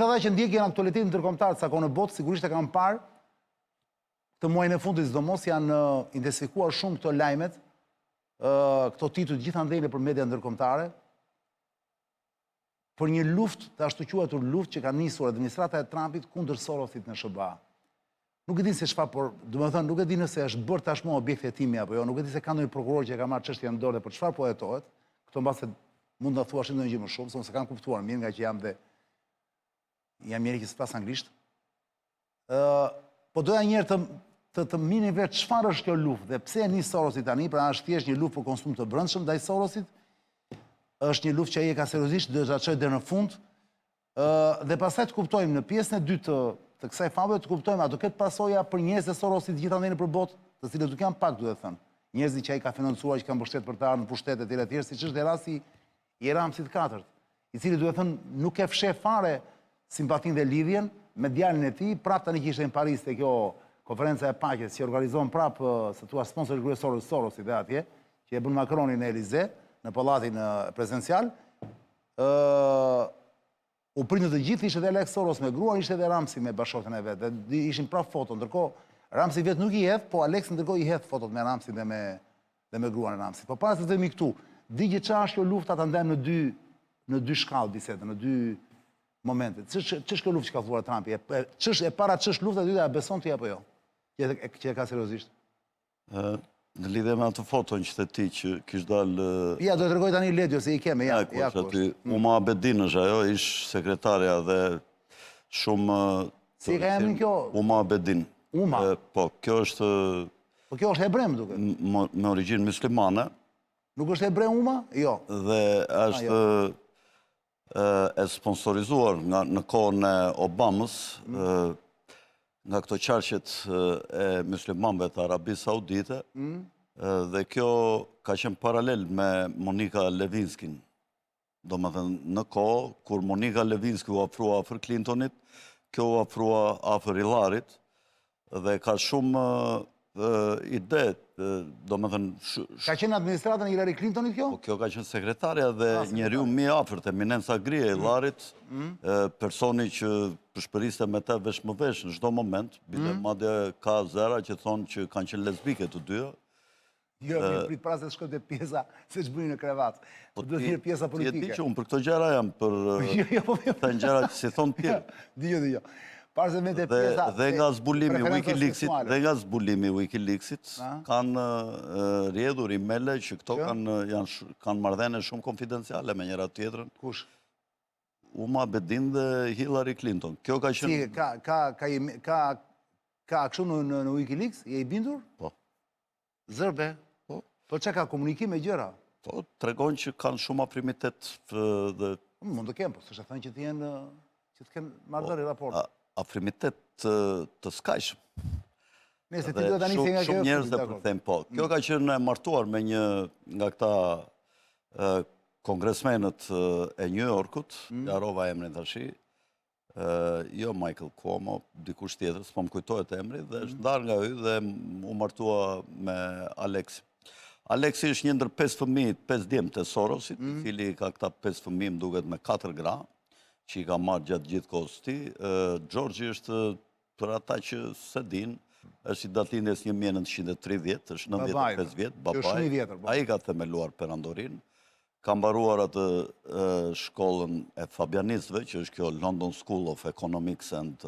gjithë ata që ndjekin aktualitetin ndërkombëtar sa kohë në botë, sigurisht e kanë parë këtë muajin e fundit, sidomos janë intensifikuar shumë këto lajmet, këto tituj gjithandej për media ndërkombëtare, për një luftë, të ashtu quajtur luftë që ka nisur administrata e Trumpit kundër Sorosit në SBA. Nuk e di se çfarë, por domethënë nuk e di nëse është bërë tashmë objekt hetimi apo jo, nuk e di se ka ndonjë prokuror që e ka marrë çështjen në dorë për çfarë po hetohet. Këto mbase mund ta thuash ndonjë gjë më shumë, sepse kanë kuptuar mirë nga që jam njëri që s'pas anglisht. Po doja një herë të mini vetë çfarë është kjo luftë dhe pse e nis Sorosi tani, pra është thjesht një luftë për konsum të brendshëm ndaj Sorosit. Është një luftë që ai e ka seriozisht, do ta çojë deri në fund. Dhe pastaj të kuptojmë në pjesën e dytë të kësaj fable, të kuptojmë a do ketë pasoja për njerëzit e Sorosit gjithandej nëpër botë, të cilët nuk janë pak, duhet thënë. Njerëzit që ai ka financuar, që kanë mbështetur për të ardhur në pushtet e tjera, siç është rasti i Ramsit IV, i cili duhet thënë nuk e fsheh fare simpatinë dhe lidhjen me djalin e tij, prapë tani që ishte në Paris te kjo konferenca e paqes që organizon prapë se thua sponsor kryesor Sorosit dhe atje, që e bën Macroni në Elize, në pallatin prezidencial. U prindë të gjithë, ishte edhe Alex Soros me gruan, ishte edhe Ramsi me bashortën e vet, dhe ishin prapë foto, ndërkohë Ramsi vet nuk i hedh, po Alex ndërkohë i hedh fotot me Ramsin dhe me gruan e Ramsit. Po para se të vemi këtu, di që çfarë është kjo luftë ata ndajmë në dy shkallë bisedë, në dy momente. Ç'është kjo luftë që ka thuar Trumpi? E para ç'është lufta, e dyta e beson ti apo jo? Që e ka seriozisht. Në lidhje me atë foton që ti që kishtë dalë... Ja, do të tregoj tani Ledio, se i keme, ja. Uma Abedin është ajo, ish sekretarja dhe shumë... Si ka emrin kjo? Uma Abedin. Uma? Po, kjo është... Po kjo është hebre, më duket? Me origjinë muslimane. Nuk është hebre Uma? Jo. Dhe është e sponsorizuar në kohën e Obamës, nga këto qarqet e muslimanëve të Arabisë Saudite, dhe kjo ka qenë paralel me Monika Lewinskin. Do më thënë, në kohë, kur Monika Lewinsky u afrua afër Clintonit, kjo u afrua afër Hillarit, dhe ka shumë ide, do më thënë... Ka qenë administratën e Hillary Clintonit kjo? Kjo ka qenë sekretarja dhe njeriu më i afërt, eminenca Grie e Hillarit, personi që përshpëriste me te vesh më vesh në çdo moment, bile madje ka zera që thonë që kanë qenë lesbike të dyja. Jo, mirë prit para se të shkoj te pjesa se ç'bëjnë në krevat. Po duhet të pjesa politike. Ti e di që unë për këto gjëra jam për këto gjëra që si thon ti. Dije. Para se me te pjesa. Dhe nga zbulimi i WikiLeaksit kanë rrjedhur emailë që këto kanë marrëdhënie shumë konfidenciale me njëra tjetrën. Kush? Uma Abedin dhe Hillary Clinton. Kjo ka qenë... Ka kështu në WikiLeaks? Je i bindur? Po. Zërbe? Po që ka komunikim me gjëra? Po, tregon që kanë shumë afrimitet dhe... Mund të kemë, po s'është thënë që të kemë marrëdhënie raport. Afrimitet të skajshëm. Nëse ti do tani se nga kjo... Shumë njerëz dhe për them, po. Kjo ka qenë martuar me një nga këta kongresmenët e New Yorkut, jarova emrin tashi, jo Michael Cuomo, dikush tjetër, s'po më kujtohet emri, dhe është ndarë nga hy dhe u martua me Aleksi. Aleksi është një ndër 5 fëmijë, 5 djemt e Sorosit, i cili ka këta 5 fëmijë, më duket me 4 gra, që i ka marrë gjatë gjithë kohës ti. Gjorgji është, për ata që se din, është i datëlindjes 1930, është 95 vjetë, babaj. A i ka themeluar perandorin. Ka mbaruar atë shkollën e fabianistëve, që është kjo London School of Economics and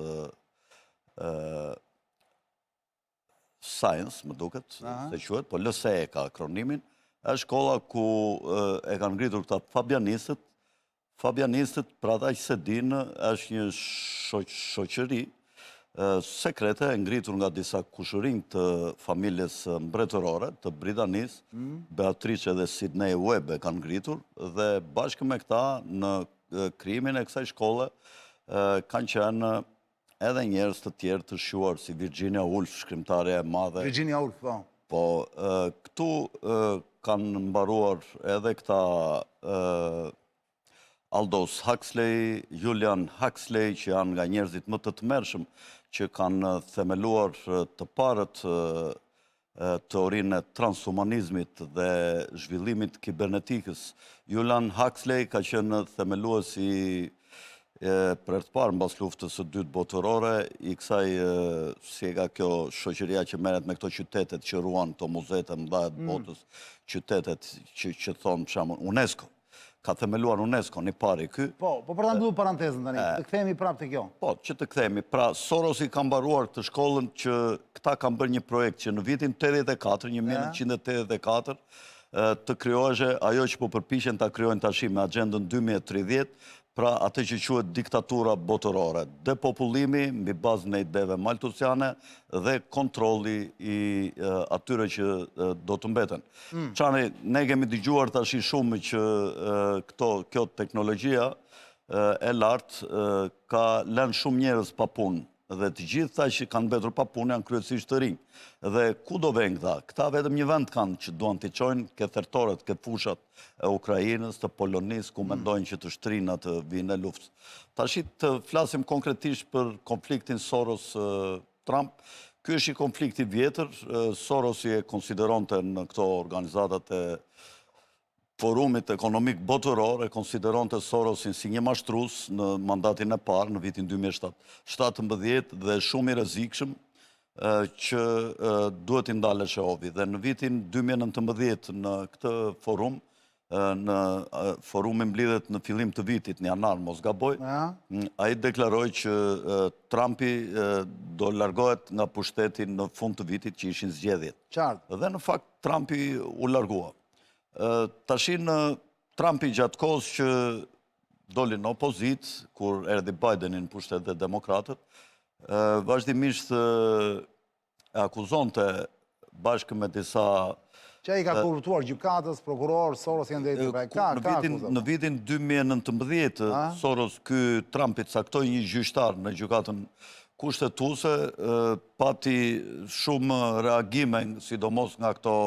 Science, më duket, se quhet, po LSE ka akronimin. Është shkolla ku e kanë ngritur këta fabianistët. Fabianistët, për ata që se dinë, është një shoqëri sekrete e ngritur nga disa kushërinj të familjes mbretërore të Britanisë, Beatrice dhe Sidney Webb e kanë ngritur, dhe bashkë me këta në krijimin e kësaj shkolle kanë qenë edhe njerëz të tjerë të shuar, si Virginia Woolf, shkrimtarja e madhe. Virginia Woolf, po. Po, këtu kanë mbaruar edhe këta Aldous Huxley, Julian Huxley, që janë nga njerëzit më të tmerrshëm që kanë themeluar të parët teorinë e transhumanizmit dhe zhvillimit kibernetikës. Julian Huxley ka qenë themeluesi për të parë mbas luftës së dytë botërore, i kësaj si e ka kjo shoqëria që merret me këto qytetet që ruan këto muzeet e mëdha të botës, qytetet që thonë për shembull UNESCO. Ka themeluar UNESCO, një pari ky. Po për ta mbyllur parantezën tani, të kthehemi prapë te kjo. Po, që të kthehemi. Pra, Sorosi ka mbaruar këtë shkollën që këta kanë bërë një projekt që në vitin 84, 1984, të krijohej ajo që po përpiqen ta krijojnë tash me agjendën 2030, pra atë që quhet diktatura botërore, depopullimi mbi bazën e ideve maltusiane dhe kontrolli i atyre që do të mbeten. Çani, ne kemi dëgjuar tash shumë që kjo teknologjia e lartë ka lënë shumë njerëz pa punë. Dhe të gjithë ta që kanë mbetur pa punë janë kryesisht të rinj. Dhe ku do vënë këta? Këta vetëm një vend kanë që duan t'i çojnë këtë thertorët, këtë fushat e Ukrainës, të Polonisë, ku mendojnë që të shtrinë atë vijën e luftës. Tash të flasim konkretisht për konfliktin Soros-Trump. Ky është një konflikt i vjetër. Sorosi e konsideronte në këto organizatat e Forumit Ekonomik Botëror, e konsideronte Sorosin si një mashtrues në mandatin e parë në vitin 2017 dhe shumë i rrezikshëm që duhet i ndalë shovi. Dhe në vitin 2019 në këtë forum, në forumin mblidhet në fillim të vitit, në janar, mos gaboj, ai deklaroi që Trumpi do largohet nga pushteti në fund të vitit që ishin zgjedhjet. Qartë. Dhe në fakt Trumpi u largua. Tashin Trumpi gjatë kohës që doli në opozit, kur erdhi Bideni në pushtet dhe demokratët, vazhdimisht e akuzonte bashkë me disa... Që ai ka korruptuar gjykatës, prokuror, Soros janë drejtë. Në vitin 2019, Soros, ky Trumpi caktoi një gjyqtar në gjykatën kushtetuese, pati shumë reagime, sidomos nga këto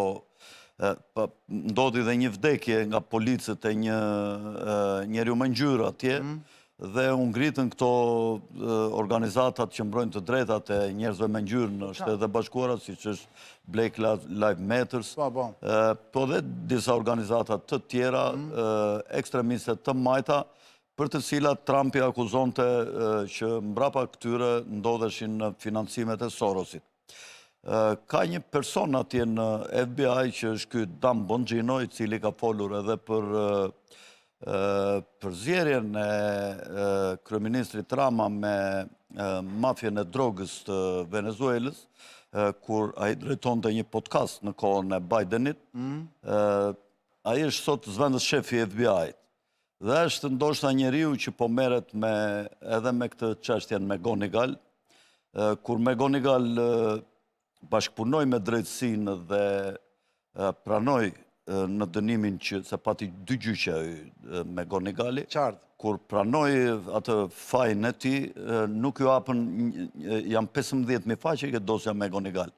ndodhi dhe një vdekje nga policët e njeriu me ngjyrë atje, dhe u ngritën këto organizatat që mbrojnë të drejtat e njerëzve me ngjyrë në Shtetet e Bashkuara, siç është Black Lives Matter, po dhe disa organizata të tjera ekstremiste të majta, për të cilat Trumpi akuzonte që mbrapa këtyre ndodheshin financimet e Sorosit. Ka një person atje në FBI që është ky Dan Bongino, i cili ka folur edhe për zgjedhjen e kryeministrit Rama me mafjen e drogës të Venezuelës, kur ai drejtonte një podcast në kohën e Bidenit. Ai është sot zëvendës shefi i FBI-t. Dhe është ndoshta njeriu që po merret edhe me këtë çështjen me Gonigal, kur me Gonigal bashkëpunoj me drejtësinë dhe pranoj në dënimin që se pati 2 gjyqe me Gonigali, kur pranoj atë fajin e tij, nuk ju hapën, janë 15.000 faqe këtë dosja me Gonigal.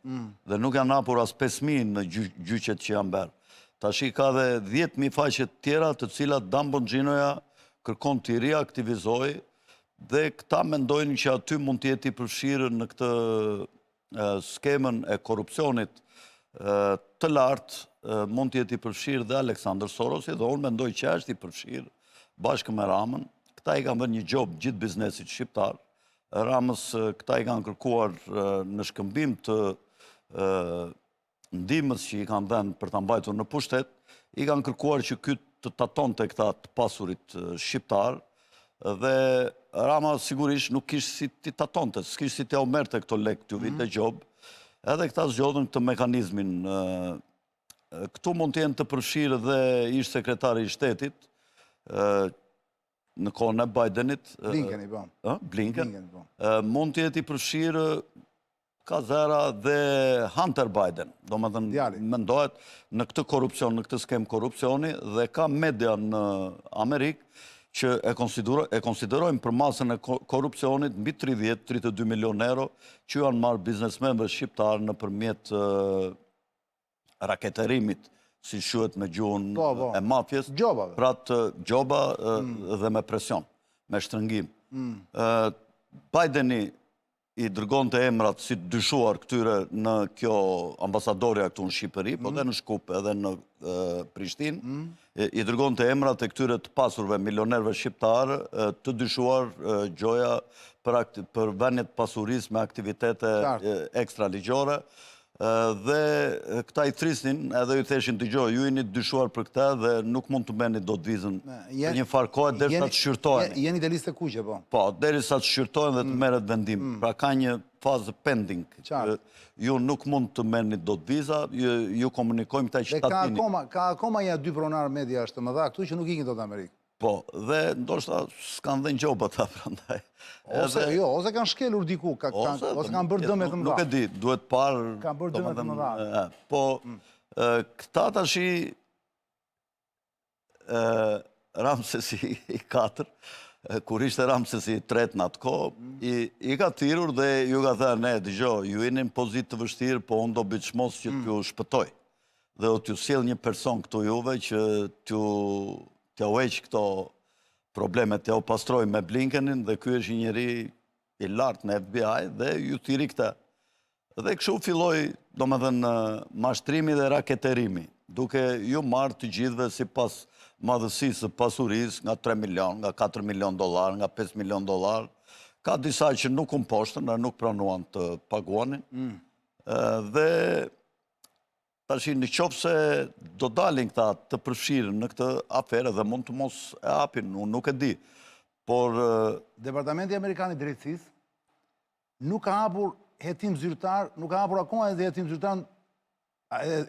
Dhe nuk janë hapur as 5.000 në gjyqet që janë bërë. Tash i ka dhe 10.000 faqe tjera të cilat Dan Bonginoja kërkon t'i riaktivizoj, dhe këta mendojnë që aty mund t'jeti përfshirë në këtë skemën e korupcionit të lartë, mund t'jeti përfshirë dhe Aleksandr Sorosi, dhe unë mendoj që është i përfshirë bashkë me Ramën. Këta i kanë bërë një gjobë gjithë biznesit shqiptar. Ramës këta i kanë kërkuar në shkëmbim të ndihmës që i kanë dhenë për ta mbajtur në pushtet, i kanë kërkuar që ky të tatonte këta të pasurit shqiptar, dhe Rama sigurisht nuk kishtë si ti tatonte, s'kishtë si ti omerte këto lek t'ju vite gjobë, edhe këta zgjodhën këtë mekanizmin. Këtu mund t'jenë të përfshirë dhe ish sekretari i shtetit, në kohën e Bidenit. Blinken. Mund t'jeti përfshirë Kazera dhe Hunter Biden. Do më thënë, mendohet në këtë korupcion, në këtë skem korupcioni, dhe ka media në Amerikë që e konsiderojnë për masën e korupcionit mbi 30-32 milion euro që janë marrë biznesmenëve shqiptarë në përmjet raketerimit, si shuhet me gjuhën e mafjes, pra të gjoba dhe me presion, me shtrëngim. Bideni i dërgon të emrat si dyshuar këtyre në kjo ambasadorja këtu në Shqipëri, po dhe në Shkup edhe në Prishtinë, i dërgon të emrat e këtyre të pasurve milionerve shqiptarë të dyshuar gjoja për vendet pasuris me aktivitete ekstra ligjore. Dhe këta i thrisnin edhe ju theshin të gjoj, ju jeni dyshuar për këta dhe nuk mund të meni do të vizën për një farë kohë deri sa të shqyrtojnë. Jeni të liste kuqe, po? Po, deri sa të shqyrtojnë dhe të merret vendim. Pra ka një fazë pending. Ju nuk mund të meni do të viza, ju komunikojmë këta i shtatini. Ka akoma ja 2 pronar media është të më dha këtu që nuk ikin do të Amerikë. Po, dhe ndoshta s'kanë dhe në gjoba ta prandaj. Ose kanë shkelur diku, ose kanë bërë dëmet të mëdha. Nuk e di, duhet parë... Kanë bërë dëmet të mëdha. Po, këta tashi Ramsesi i 4, kur ishte Ramsesi i 3 në atë kohë, i ka thirrur dhe ju ka thënë, ne, dëgjoj, ju jeni në pozitë të vështirë, po unë do biçmos që t'ju shpëtoj. Dhe o t'ju sjell një person këtu juve që t'ja uheq këto problemet, t'ja u pastroj me Blinkenin dhe ky është një njeri i lartë në FBI dhe ju thiri këta. Dhe kështu filloi, domethënë, mashtrimi dhe raketerimi, duke ju marrë të gjithëve sipas madhësisë së pasurisë nga 3 milion, nga 4 milion dollar, nga 5 milion dollar. Ka disa që nuk u mposhtën, nuk pranuan të paguanin. Dhe tash në qoftë se do dalin këta të përfshirën në këtë aferë dhe mund të mos e hapin, unë nuk e di. Por Departamenti Amerikan i Drejtësisë nuk ka hapur hetim zyrtar, nuk ka hapur akoma edhe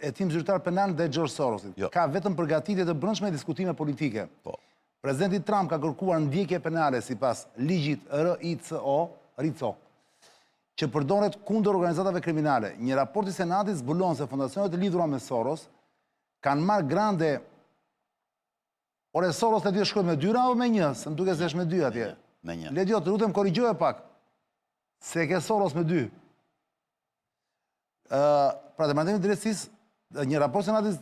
hetim zyrtar penal dhe George Sorosit. Ka vetëm përgatitje të brendshme diskutime politike. Presidenti Trump ka kërkuar ndjekje penale sipas ligjit RICO, që përdoret kundër organizatave kriminale. Një raport i Senatit zbulon se fondacionet e lidhura me Soros kanë marrë grande... Ore, Soros të dy shkojnë me 2 apo me 1? Se më duke se është me 2 atje. Me 1. Ledio, të lutem korrigjoje pak. Se ke Soros me 2. Pra, Departamenti i Drejtësisë, një raport Senatit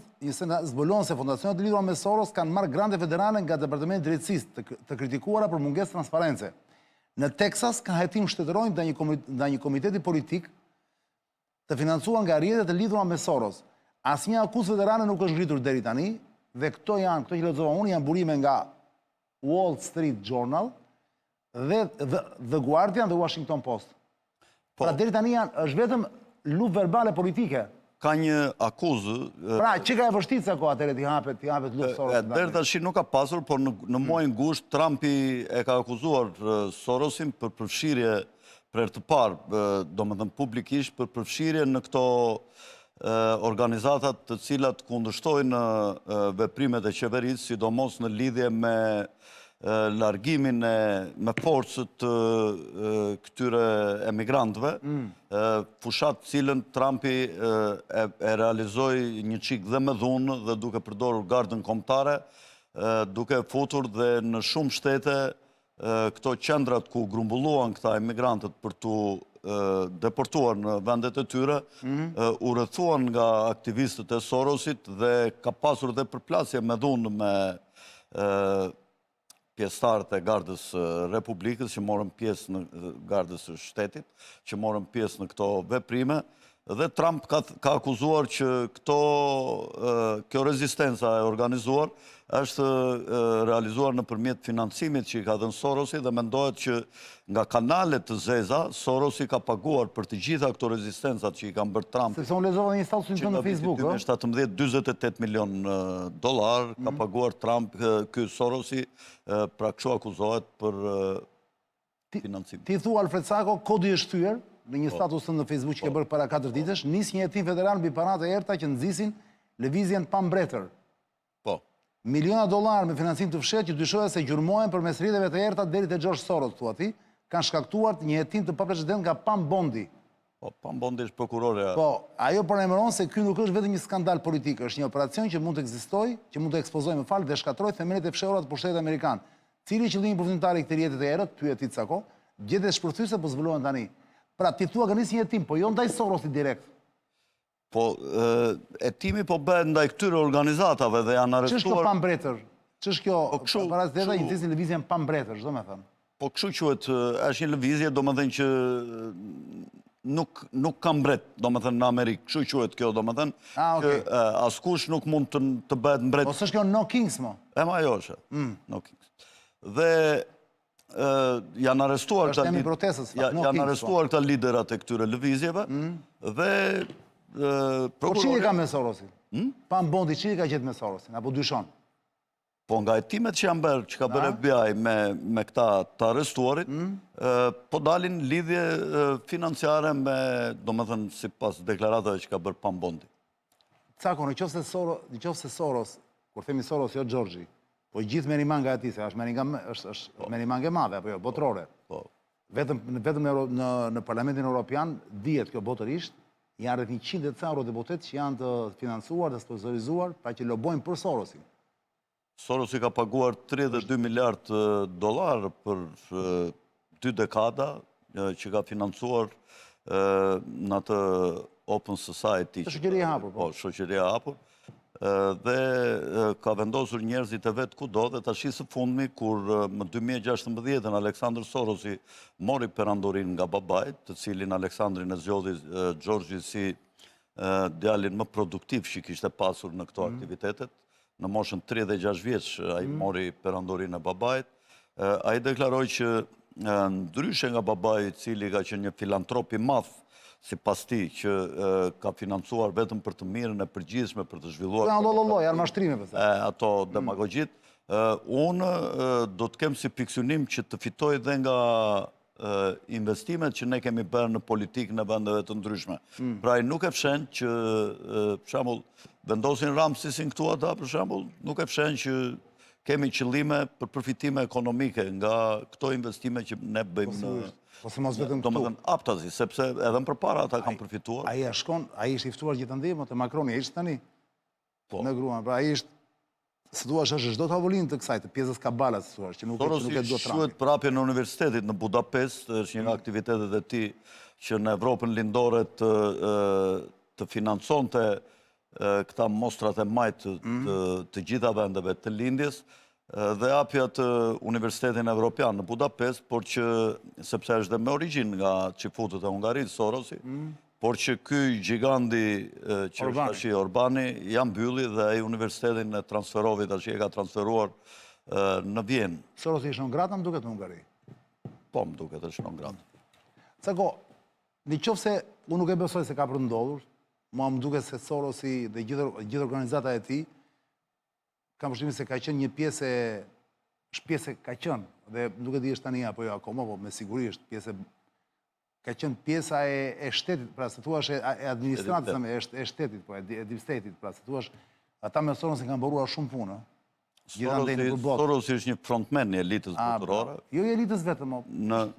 zbulon se fondacionet e lidhura me Soros kanë marrë grande federale nga Departamenti i Drejtësisë të kritikuara për mungesë transparence. Në Texas ka hetim shtetëror nda një komiteti politik të financuar nga rrjetet e lidhura me Soros. Asnjë akuzë federale nuk është ngritur deri tani dhe këto që lexova unë janë burime nga Wall Street Journal dhe The Guardian dhe Washington Post. Pra deri tani është vetëm luftë verbale politike. Ka një akuzë... Pra, që ka e vështica ko atëre t'i hapet luftë Soros? Deri tash nuk ka pasur, por në muajin gusht, Trumpi e ka akuzuar Sorosin për përfshirje për të parë, domethënë publikisht, për përfshirje në këto organizatat të cilat kundërshtojnë veprimet e qeverisë, sidomos në lidhje me largimin me forcët të këtyre emigrantëve, fushat cilën Trumpi e realizoi një çik dhe me dhunë dhe duke përdorur gardën kombëtare, duke futur dhe në shumë shtete këto qendrat ku grumbulluan këta emigrantët për tu deportuar në vendet e tyre, u rrethuan nga aktivistët e Sorosit dhe ka pasur dhe përplasje me dhunë me pjesëtarët e Gardës Republikës që morën pjesë në Gardës së Shtetit, që morën pjesë në këto veprime, dhe Trump ka akuzuar që kjo rezistenca e organizuar është realizuar nëpërmjet financimit që i ka dhënë Sorosi dhe mendohet që nga kanalet të zeza, Sorosi ka paguar për të gjitha këto rezistencat që i kanë bërë Trump. Sepse unë lexova një statusin tënd në Facebook, ë? 2017, 48 milion dollar ka paguar Trump, ky Sorosi, pra kështu akuzohet për financim. Ti thua Alfred Sako, kodi është thyer në një status në Facebook që ke bërë para 4 ditësh, nis një hetim federal mbi paratë e errta që nxisin lëvizjen pa mbretër. Po. Miliona dollar me financim të fshehtë që dyshohet se gjurmohen përmes rrjeteve të errta deri te George Soros, thua ti, kanë shkaktuar një hetim të paprecedent nga Pam Bondi. Po, Pam Bondi është prokurore. Po, ajo paremëron se ky nuk është vetëm një skandal politik, është një operacion që mund të ekzistojë, që mund të ekspozojë dhe shkatërrojë themelit e fshehura të pushtetit amerikan. Cili qëllimi përfundimtar i këtij rrjeti të errët, pyet ti Cako, gjetet shpërthyese po zbuluaren tani. Pra ti thua që nis një hetim, po jo ndaj Sorosit direkt. Po, hetimi po bëhet ndaj këtyre organizatave dhe janë arrestuar... Ç'është kjo pambretër? Ç'është kjo para se i nxisin lëvizjen pambretër, ç'do të thënë? Po kështu quhet, është një lëvizje, domethënë që nuk ka mbret, do më thënë në Amerikë, kështu quhet kjo, do më thënë, që askush nuk mund të bëhet mbret. Ose është kjo no kings, mo? Ma jo është, no kings. Dhe janë arrestuar këta liderat e këtyre lëvizjeve, dhe Po qiri ka me Sorosin? Pa në bondi, qiri ka gjithë me Sorosin, apo dyshon? Po nga hetimet që janë bërë, që ka bërë FBI me këta të arrestuarit, po dalin lidhje financiare me, do më thënë, si pas deklaratave që ka bërë pa në bondi. Cako, në qofë se Soros, kur themi Soros, jo Gjorgji, po gjithë merimanga e ti, se është merimanga e madhe, apo jo, botërore. Vetëm në Parlamentin Europian, dhjet kjo botërisht, janë rreth 100 ca eurodeputet që janë të financuar dhe sponsorizuar, pra që lobojnë për Sorosin. Sorosi ka paguar 32 miliard dolar për 2 dekada që ka financuar në atë Open Society. Shoqëria e hapur. Po, shoqëria e hapur. Dhe ka vendosur njerëzit e vetë kudo dhe tash së fundmi kur më 2016 Aleksandr Sorosi mori perandorin nga babait, të cilin Aleksandrin e zgjodhi Gjorgji si djalin më produktiv që kishte pasur në këto aktivitetet. Në moshën 36 vjeç a i mori perandorin e babait. A i deklaroj që ndryshe nga babai, cili ka qenë një filantrop i madh, si pas ti, që ka financuar vetëm për të mirën e përgjithshme, për të zhvilluar... Janë mashtrime përse. Ato demagogjit. Unë do të kem si fiksionim që të fitoj dhe nga investimet që ne kemi bërë në politikë në vendeve të ndryshme. Pra i nuk e fshen që, për shembull, vendosin Ramsisin këtu ata, për shembull, nuk e fshen që kemi qëllime për përfitime ekonomike nga këto investime që ne bëjmë në... Po se mos vetëm këtu. Do më thënë aptazi, sepse edhe më përpara ata kanë përfituar. A i ishte iftuar gjithëndi, më të Makroni, e ishte tani? Me gruan, pra a i ishte... Se duash është çdo tavolinë të kësaj, të pjesës kabalas, që nuk e duhet Trumpi. Sorosi shuhet prapje në universitetit në Budapest, është një nga aktivitetet e tij që në Evropën lindore të financonte këta mostrat e majt të gjitha vendeve të lindjes, dhe hapja të Universitetin Evropian në Budapest, por që, sepse është dhe me origjinë nga qifutët e Hungarisë, Sorosi, por që ky gjigandi që është tashi Orbani, janë mbylli dhe ai universitetin e transferovi, tashi e ka transferuar në Vjenë. Sorosi ishte në gratë, më duket në Hungari? Po, më duket është në gratë. Cako, në qoftë se unë nuk e besoj se ka për ndodhur, mua më duket se Sorosi dhe gjithë organizata e tij, kam përshtimin se ka qenë një pjesë ka qenë, dhe më duket i është tani apo jo akoma, po me sigurisht pjesë ka qenë pjesa e shtetit, pra se thua është e administratës, e shtetit, po, e deep state-it, pra se thua është, ata me Sorosin kanë bëruar shumë punë. Sorosi është një frontman një elitës botërore. Jo i elitës vetëm.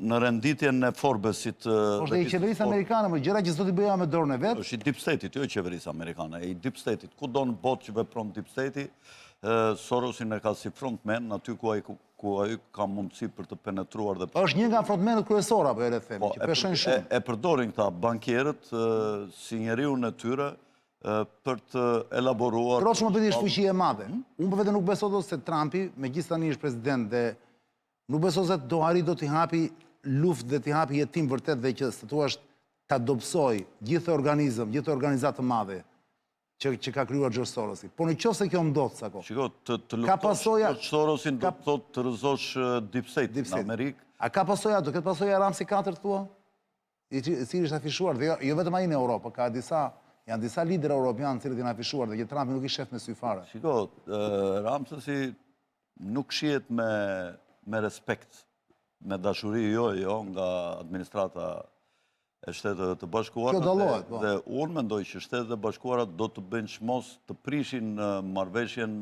Në renditjen e Forbesit... është dhe i qeverisë amerikane, më gjëra që s'do t'i bëja me dorën e vetë. është i deep state-it, jo i qeverisë amerikane, i deep state-it. Ku do në botë që vepron deep state-it, Sorosin e ka si frontman, aty ku ai ka mundësi për të penetruar dhe... është një nga frontmenët kryesor, apo e le themi, që peshojnë shumë. E përdorin këta bankierët si njeriun e tyre për të elaboruar... Pro që më pëti është fuqi e madhe. Unë për vete nuk beso do se Trumpi, me gjithë tani është president dhe nuk beso se do arri do t'i hapi luft dhe t'i hapi jetim vërtet dhe që së tu është t'a dobësoj gjithë organizëm, gjithë organizatë madhe që ka kryuar George Sorosi. Po në qoftë se kjo ndodhë, Sako. Shiko, të luftosh George Sorosin do të thotë të rëzosh deep state në Amerikë. A ka pasoja, do këtë pasoja Ramsi 4 të tua? I cili është afishuar, dhe jo vetëm ai në Europë, ka janë disa lider europianë cilët janë afishuar dhe që Trumpi nuk i shef me sy fare. Shiko, Ramsesi nuk shihet me respekt, me dashuri jo nga administrata e Shteteve të Bashkuara. Kjo dallohet, po. Dhe unë mendoj që Shtetet e Bashkuara do të bëjnë çmos të prishin marrëveshjen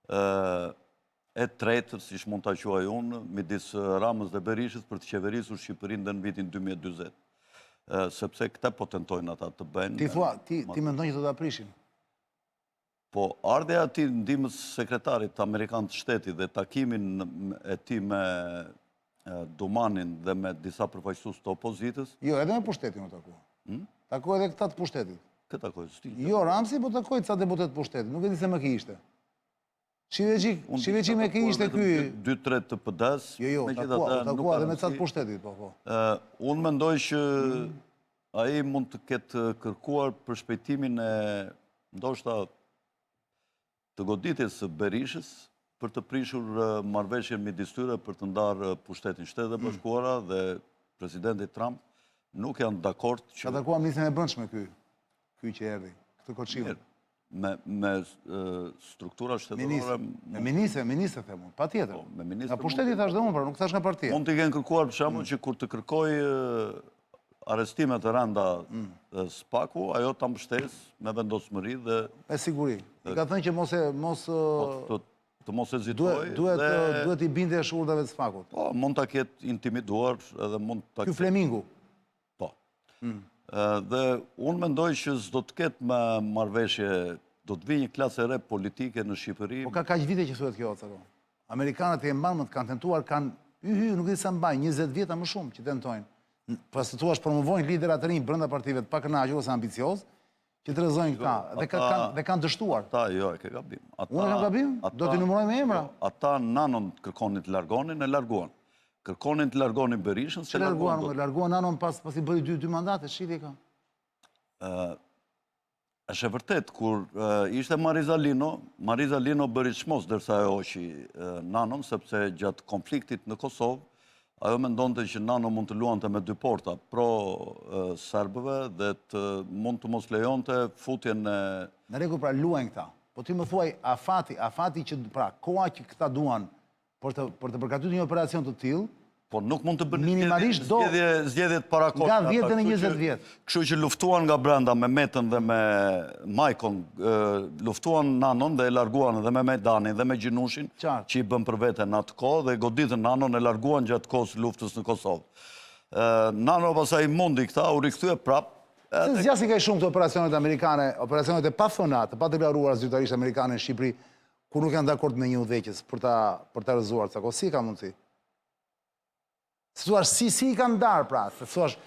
e tretë, siç mund ta quaj unë, midis Ramës dhe Berishës për të qeverisur Shqipërinë në vitin 2040. Sepse këta po tentojnë ata të bëjnë... Ti mendon që do ta prishin? Po, ardhja ati ndihmës sekretarit amerikan të shtetit dhe takimin e ti me Dumanin dhe me disa përfaqësues të opozitës... Jo, edhe me pushtetin o takua. Takoj edhe këta të pushtetit. Këtë takoj, s'ti? Jo, Ramsi, po takoj ca deputet të pushtetit. Nuk e di se më ki ishte. Shiveqi me ki ishte ky... 2-3 të pëdes... Jo, takua edhe me ca të pushtetit, po. Unë mendoj që ai mund të ketë kërkuar për shpejtimin e ndoshta të goditjes së Berishës për të prishur marrëveshjen midis tyre për të ndarë pushtetin. Shtetet e Bashkuara dhe presidenti Trump nuk janë dakord që... Ka takuar ministrin e brendshme ky që erdhi, këtë Koçillë. Me struktura shtetërore... Me ministre, themun, pa tjetër. Me ministre... Nga pushteti thash dhe unë, pra, nuk thash nga partia. Mund të kenë kërkuar për shembull që kur të kërkoj arrestimet e rënda Spaku, ajo ta mbështes me vendosmëri dhe... Me siguri. I ka thënë që mos... Të mos hezitoj... Duhet i bindesh urdhave të Spakut. Po, mund ta ketë intimiduar edhe mund ta... Ky Flemingu. Po. Dhe unë mendoj që s'do të ketë me marrëveshje, do të vijë një klasë e re politike në Shqipëri. Po ka kaq vite që thuhet kjo, Caro. Amerikanët e mbarmët kanë tentuar, kanë nuk di sa mbajnë 20 vjeta më shumë që tentojnë. Pas të thuash promovojnë liderat të rinj brenda partive të pakënaqur ose ambicioz, që të rrezojnë këta dhe kanë dështuar. Ata jo, e ke gabim. Unë kam gabim? Do t'i numëroj me emra. Ata nanon kërkonin të largonin, e larguan. Kërkonin të largonin Berishën, se larguan. Larguan nanon pas i bëri 2 mandate, shiti ka. Është e vërtet, kur ishte Mariza Lino bëri çmos dërsa e hoqi nanon, sepse gjatë konfliktit në Kosovë, ajo mendonte që nano mund të luante me 2 porta, pro-serbëve dhe mund të mos lejonte futjen e... Në rregull, pra luajnë këta. Po ti më thuaj, afati që, pra, koha që këta duan për të përgatitur një operacion të tillë, po nuk mund të bëni minimalisht zgjedhjet para kohë. Nga 10 dhe në 20 vjet. Kështu që luftuan nga brenda me Metën dhe me Majkon, luftuan nanon dhe e larguan dhe me Mejdanin dhe me Gjinushin, që i bën për vete në atë kohë, dhe goditën nanon e larguan gjatë kohës luftës në Kosovë. Nano pasaj mundi këta, u rikthye prap. Se zgjasi ka shumë të operacionet amerikane, operacionet e pathonat, pa deklaruara zyrtarisht amerikane në Shqipëri, kur nuk janë dakord me një udhëheqës për ta rrëzuar Cako. Si ka mundësi? Se thuash, si i kanë darë, pra, se thuash,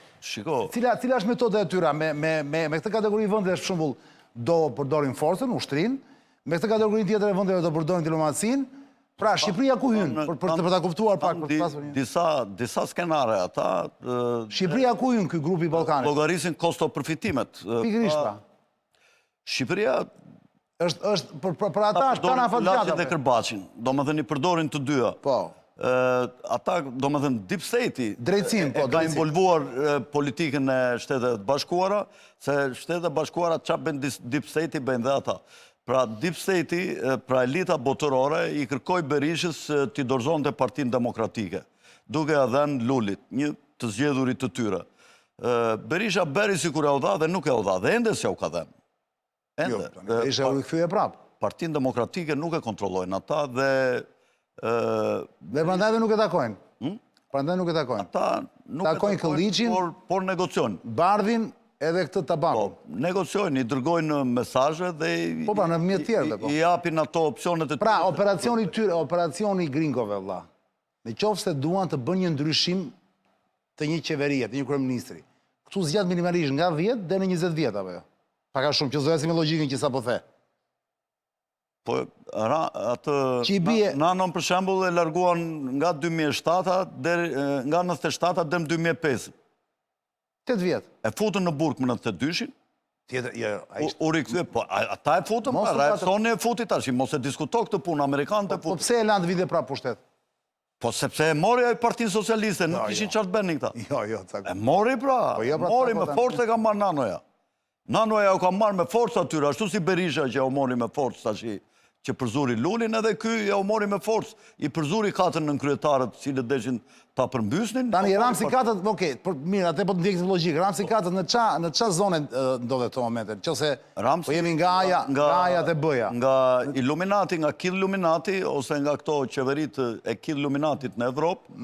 cila është metoda e tyra, me këtë kategori vëndesh, për shembull, do përdorin forcën, ushtrin, me këtë kategori tjetër e vëndeve do përdorin diplomacin, pra, Shqipëria ku hynë, për ta kuptuar pak për të pasur një. Disa skenare ata... Shqipëria ku hynë këj grupi Balkanit? Logarisin kosto përfitimet. Pikërisht, pra. Shqipëria... është, për ata është pana fatgjata. Laçin dhe Kërbaçin, do më dhe një përdorin të dyja. Po. Ata, do më thënë, Deep State-i ka involvuar politikën e Shtetet Bashkuara, se Shtetet Bashkuara qa bën Deep State-i bëjnë dhe ata. Pra Deep State-i, pra elita botërore, i kërkoj Berishës t'i dorëzonte Partinë Demokratike, duke adhen Lulit, një të zgjedhurit të tyre. Berisha beri si kur e u dha dhe nuk e u dha, dhe ende se u ka dhenë. Jo, Berisha u i kthye prapë. Partinë Demokratike nuk e kontrollojnë ata dhe... Dhe prandaj dhe nuk e takojnë. Prandaj nuk e takojnë. Ata nuk e takojnë, por negociojnë. Bardhin edhe këtë tabakun. Negociojnë, i dërgojnë mesazhe dhe po pra, në mjetë tjerë. I japin ato opcionet e tyre. Pra, operacioni tyre, operacioni gringove, vëlla. Në qoftë se duan të bëjnë një ndryshim të një qeverie, të një kryeministri. Këtu zgjat minimalisht nga 10 dhe në 20 vjet apo jo. Paka shumë që zojasim me logjikën që sapo the. Po, atë... Nanon, për shembull, e larguan nga 2007-a, nga 97-a dhe në 2005. 8 vjet. E futën në burg më 92-shin. U rikthye, po, ata e futën, Soni e futi tash, mos e diskuto këtë punë, Amerikanët e futën. Po pse e lanë vite pra pushtet? Po sepse e mori ai Partinë Socialiste, nuk ishin qartë bënin këta. Jo, cak. E mori pra, mori me forcë e ka marrë Nanoja. Nanoja u ka marrë me forcë atyre, ashtu si Berisha që u mori me forcë tash, që përzuri Lulin, edhe ky ja u mori me forcë, i përzuri katën në kryetarët, cilët deshin ta përmbysnin. Tani, Ramsi katët, okej, mirë, atë po të ndjekë të logikë, Ramsi katët në qa zone ndodhe të momente, qëse po jemi nga aja të bëja. Nga Illuminati, nga Kill Illuminati, ose nga këto qeverit e Kill Illuminatit në Evropë,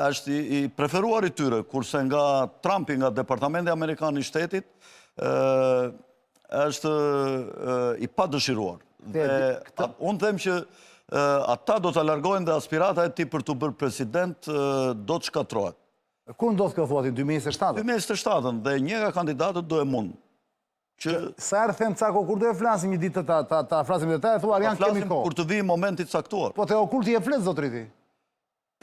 është i preferuar i tyre, kurse nga Trumpi, nga Departamenti Amerikan i Shtetit, është i pa dëshiruar. Unë them që ata do të largojnë dhe aspirata e ti për të bërë president do të shkatrohet. Kur ndodhë kjo thoti, 2027? 2027, dhe një nga kandidatët do e mund. Sa erë them Cako, kur do e flasim një ditë ta flasim dhe ta e thuar janë kemi kohë? Kur të vijë momentit caktuar. Po te okulti e flet, zotriti?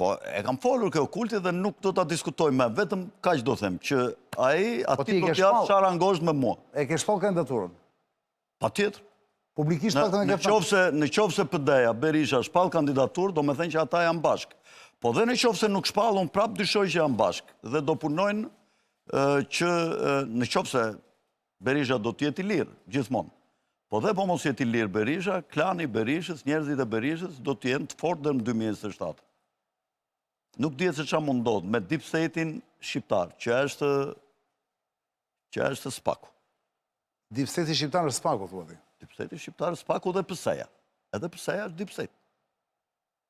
Po, e kam folur kjo kulti dhe nuk do ta diskutoj me, vetëm kaq do them, që ai ti ati i do ke t'jap shpall- çfarë angozht me mua. E ke shpall kandidaturën. Patjetër. Publikisht pak të Në qoftë se PD-ja, Berisha, shpall kandidaturë, do me thënë që ata janë bashkë. Po dhe në qoftë se nuk shpall, unë prapë dyshoj që janë bashkë. Dhe do punojnë që në qoftë se Berisha do t'jeti lirë, gjithmonë. Po dhe po mos jeti lirë Berisha, klani Berishës, njerëzit e Berishës do t'jenë të fort dhe në 2027. Nuk dihet se çfarë mund ndodh me deep state-in shqiptar, që është spaku. Deep state-i shqiptar është spaku, thua ti. Deep state-i shqiptar është spaku dhe PS-ja. Edhe PS-ja është deep state.